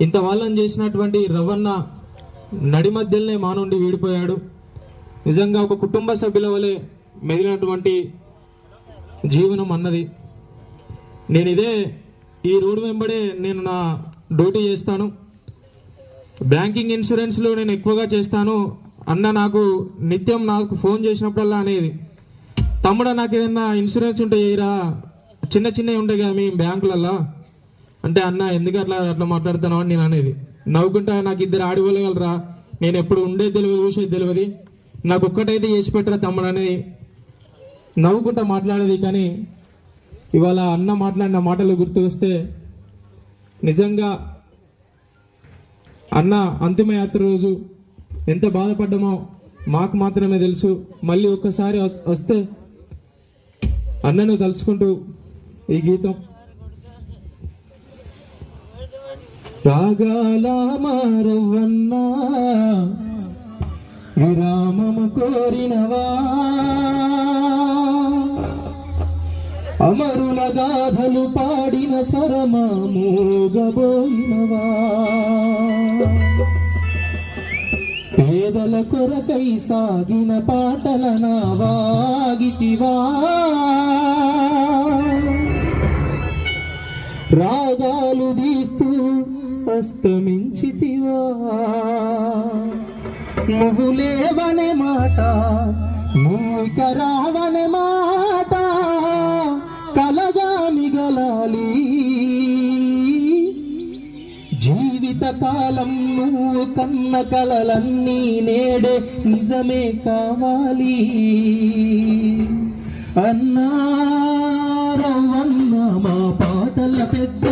ఇంత వాళ్ళని చేసినటువంటి రవణ నడి మధ్యలోనే మానుండి వీడిపోయాడు. నిజంగా ఒక కుటుంబ సభ్యుల వలె మెదిలినటువంటి జీవనం అన్నది. నేను ఈ రోడ్డు వెంబడే నేను నా డ్యూటీ చేస్తాను. బ్యాంకింగ్ ఇన్సూరెన్స్లో నేను ఎక్కువగా చేస్తాను. అన్న నాకు నిత్యం నాకు ఫోన్ చేసినప్పుడల్లా అనేది, తమ్ముడా నాకు ఏదన్నా ఇన్సూరెన్స్ ఉంటే చేయరా, చిన్న చిన్నవి ఉంటాయి కదా మీ బ్యాంకులల్లో అంటే, అన్న ఎందుకు అట్లా మాట్లాడుతున్నావు అని నేను అనేది. నవ్వుకుంటా, నాకు ఇద్దరు ఆడిపోగలరా, నేను ఎప్పుడు ఉండేది తెలియదు, చూసేది తెలియదు, నాకు ఒక్కటైతే చేసి పెట్టరా తమ్ముడు అనేది నవ్వుకుంటా మాట్లాడేది. కానీ ఇవాళ అన్న మాట్లాడిన మాటలు గుర్తు వస్తే నిజంగా అన్న అంతిమయాత్ర రోజు ఎంత బాధపడ్డామో మాకు మాత్రమే తెలుసు. మళ్ళీ ఒక్కసారి వస్తే అన్నను తలుచుకుంటూ ఈ గీతం. రాగాల మారవన్నా విరామము కోరినవా, అమరుల గాథలు పాడిన స్వరమా మూగబోయినవా, పేదల కొరకై సాగిన పాటల నావాగితివా, రాగాలు తీస్తూ అస్తమించితివా, నువ్వు లేవనే మాట నువ్వు రావనే మాట కలగా మిగలాలి, జీవిత కాలం నువ్వు కన్న కలలన్నీ నేడే నిజమే కావాలి. అన్నా రవన్న మా పాటల పెద్ద